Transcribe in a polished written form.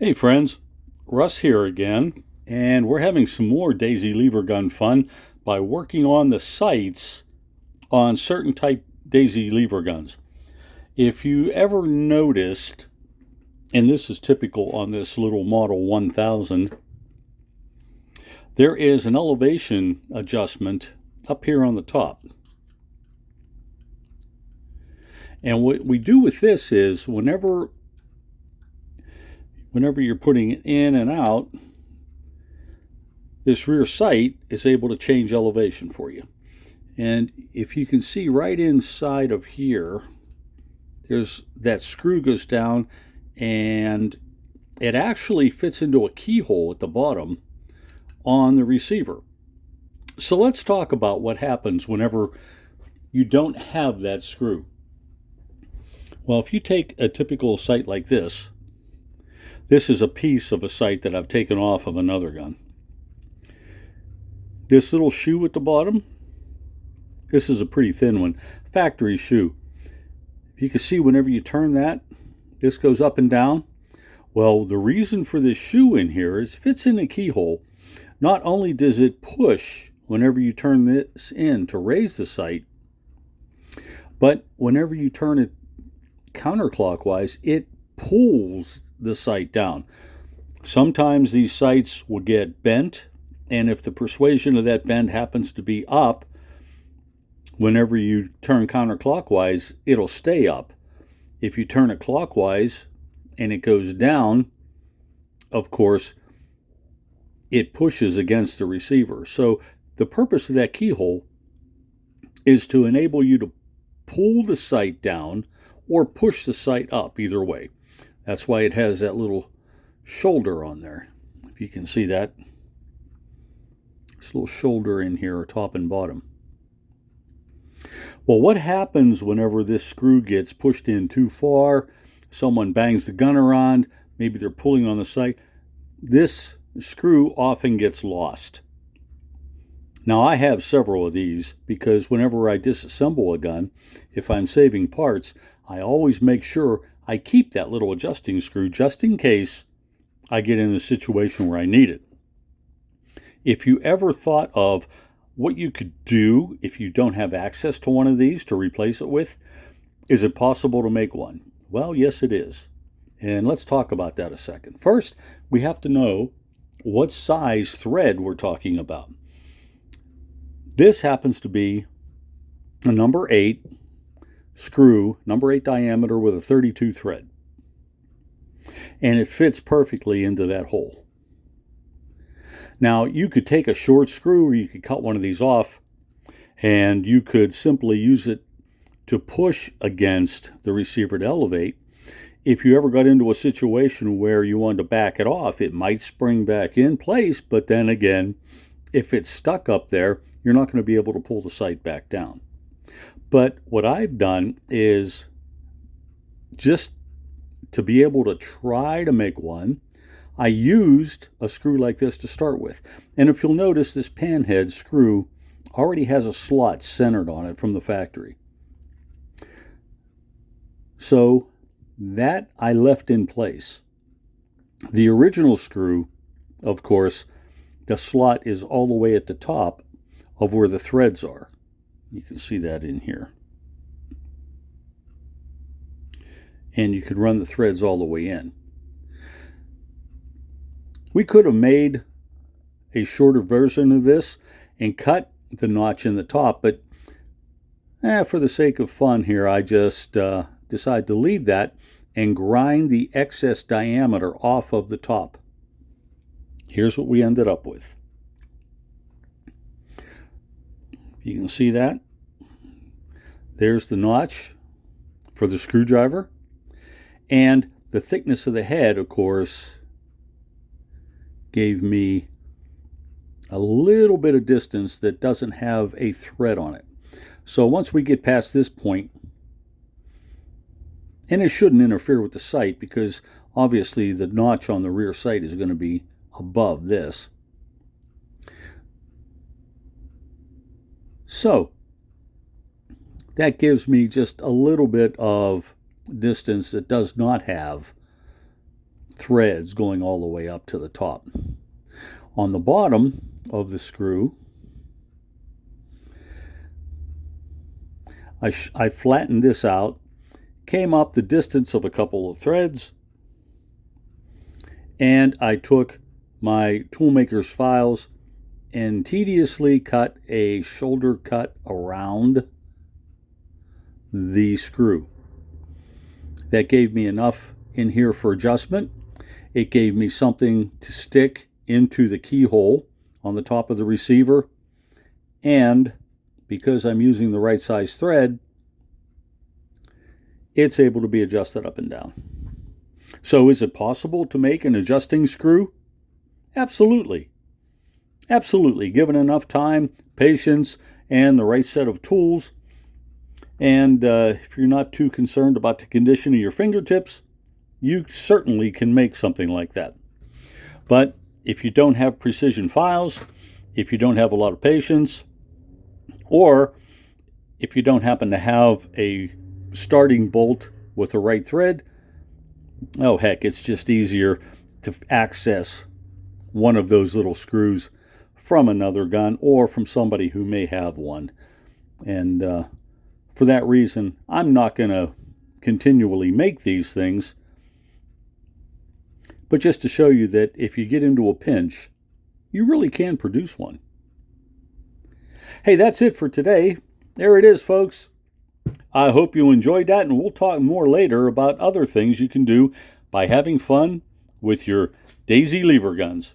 Hey friends, Russ here again, and we're having some more Daisy lever gun fun by working on the sights on certain type Daisy lever guns. If you ever noticed, and this is typical on this little Model 1000, there is an elevation adjustment up here on the top. And what we do with this is whenever you're putting it in and out, this rear sight is able to change elevation for you. And if you can see right inside of here, there's that screw goes down and it actually fits into a keyhole at the bottom on the receiver. So let's talk about what happens whenever you don't have that screw. Well, if you take a typical sight like this is a piece of a sight that I've taken off of another gun. This little shoe at the bottom, this is a pretty thin one, factory shoe. You can see whenever you turn that, this goes up and down. Well, the reason for this shoe in here is fits in a keyhole. Not only does it push whenever you turn this in to raise the sight, but whenever you turn it counterclockwise, it pulls the sight down. Sometimes these sights will get bent, and if the persuasion of that bend happens to be up, whenever you turn counterclockwise, it'll stay up. If you turn it clockwise and it goes down, of course, it pushes against the receiver. So the purpose of that keyhole is to enable you to pull the sight down or push the sight up, either way. That's why it has that little shoulder on there. If you can see that. This little shoulder in here, top and bottom. Well, what happens whenever this screw gets pushed in too far? Someone bangs the gun around, maybe they're pulling on the sight. This screw often gets lost. Now, I have several of these because whenever I disassemble a gun, if I'm saving parts, I always make sure I keep that little adjusting screw just in case I get in a situation where I need it. If you ever thought of what you could do if you don't have access to one of these to replace it with, is it possible to make one? Well, yes, it is. And let's talk about that a second. First, we have to know what size thread we're talking about. This happens to be a number 8 screw, number 8 diameter with a 32 thread. And it fits perfectly into that hole. Now, you could take a short screw or you could cut one of these off and you could simply use it to push against the receiver to elevate. If you ever got into a situation where you wanted to back it off, it might spring back in place, but then again, if it's stuck up there, you're not going to be able to pull the sight back down. But what I've done is just to be able to try to make one, I used a screw like this to start with. And if you'll notice, this panhead screw already has a slot centered on it from the factory. So that I left in place. The original screw, of course, the slot is all the way at the top of where the threads are. You can see that in here. And you could run the threads all the way in. We could have made a shorter version of this and cut the notch in the top, but for the sake of fun here, I just decided to leave that and grind the excess diameter off of the top. Here's what we ended up with. You can see that. There's the notch for the screwdriver. And the thickness of the head, of course, gave me a little bit of distance that doesn't have a thread on it. So once we get past this point, and it shouldn't interfere with the sight because obviously the notch on the rear sight is going to be above this. So that gives me just a little bit of distance that does not have threads going all the way up to the top. On the bottom of the screw, I flattened this out, came up the distance of a couple of threads, and I took my toolmaker's files and tediously cut a shoulder cut around the screw. That gave me enough in here for adjustment. It gave me something to stick into the keyhole on the top of the receiver, and because I'm using the right size thread, it's able to be adjusted up and down. So is it possible to make an adjusting screw? Absolutely. Absolutely. Given enough time, patience, and the right set of tools, and if you're not too concerned about the condition of your fingertips, you certainly can make something like that. But if you don't have precision files, if you don't have a lot of patience, or if you don't happen to have a starting bolt with the right thread, oh heck, it's just easier to access one of those little screws from another gun or from somebody who may have one. And for that reason, I'm not going to continually make these things, but just to show you that if you get into a pinch, you really can produce one. Hey, that's it for today. There it is, folks. I hope you enjoyed that, and we'll talk more later about other things you can do by having fun with your Daisy lever guns.